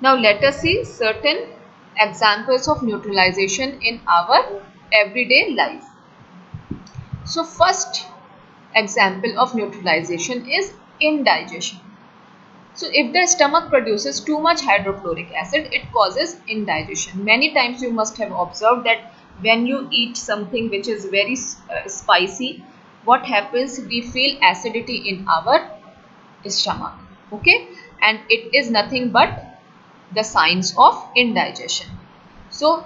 Now let us see certain examples of neutralization in our everyday life. So first example of neutralization is indigestion. So if the stomach produces too much hydrochloric acid, it causes indigestion. Many times you must have observed that when you eat something which is very spicy, what happens? We feel acidity in our stomach. Okay, and it is nothing but the signs of indigestion. So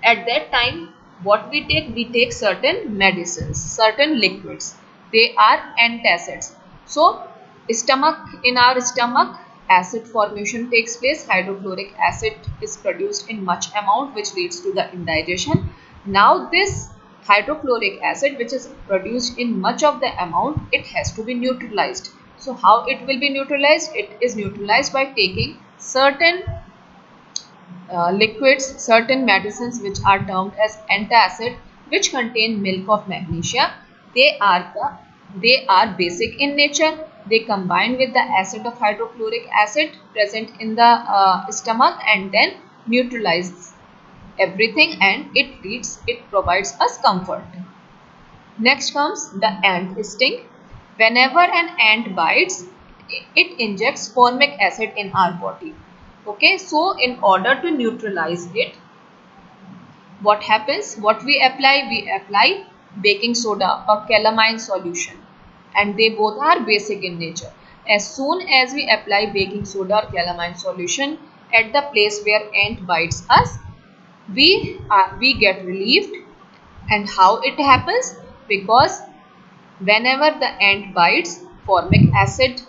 at that time, what we take? We take certain medicines, certain liquids. They are antacids. So in our stomach, acid formation takes place. Hydrochloric acid is produced in much amount, which leads to the indigestion. Now this hydrochloric acid, which is produced in much of the amount, it has to be neutralized. So how it will be neutralized? It is neutralized by taking certain liquids, certain medicines which are termed as antacid, which contain milk of magnesia. They are basic in nature. They combine with the acid of hydrochloric acid present in the stomach and then neutralize everything, and it provides us comfort. Next comes the ant sting. Whenever an ant bites, it injects formic acid in our body. Okay, so in order to neutralize it, what happens? What we apply? We apply baking soda or calamine solution, and they both are basic in nature. As soon as we apply baking soda or calamine solution at the place where ant bites us, we get relieved. And how it happens? Because whenever the ant bites, formic acid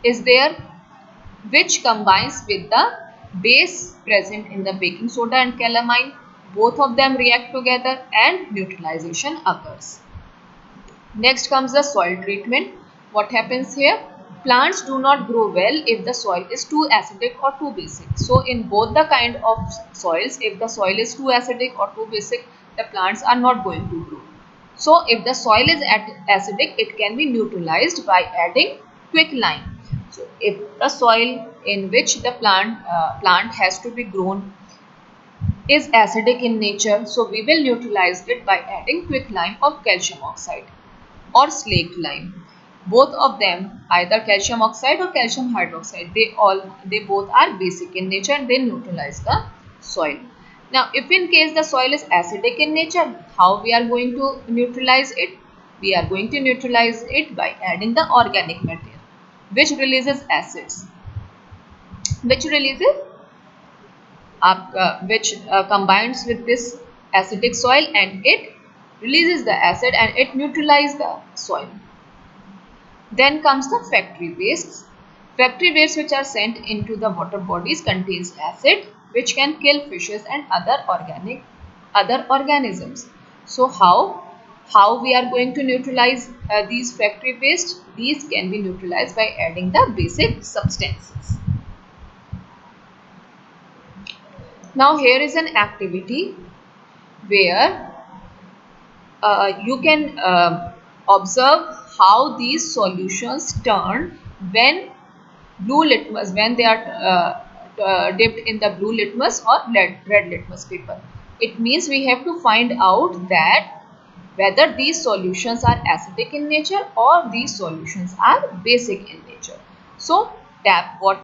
is there, which combines with the base present in the baking soda and calamine. Both of them react together and neutralization occurs. Next comes the soil treatment. What happens here? Plants do not grow well if the soil is too acidic or too basic. So in both the kind of soils, if the soil is too acidic or too basic, the plants are not going to grow. So if the soil is acidic, it can be neutralized by adding quicklime. So if the soil in which the plant has to be grown is acidic in nature, so we will neutralize it by adding quicklime or calcium oxide or slaked lime. Both of them, either calcium oxide or calcium hydroxide, they both are basic in nature and they neutralize the soil. Now, if in case the soil is acidic in nature, how we are going to neutralize it? We are going to neutralize it by adding the organic matter, which releases acids, which combines with this acidic soil, and it releases the acid and it neutralizes the soil. Then comes the factory wastes. Factory wastes which are sent into the water bodies contains acid which can kill fishes and other organisms. So how we are going to neutralize these factory wastes? These can be neutralized by adding the basic substances. Now here is an activity where you can observe how these solutions turn when they are dipped in the blue litmus or red litmus paper. It means we have to find out that whether these solutions are acidic in nature or these solutions are basic in nature. So tap water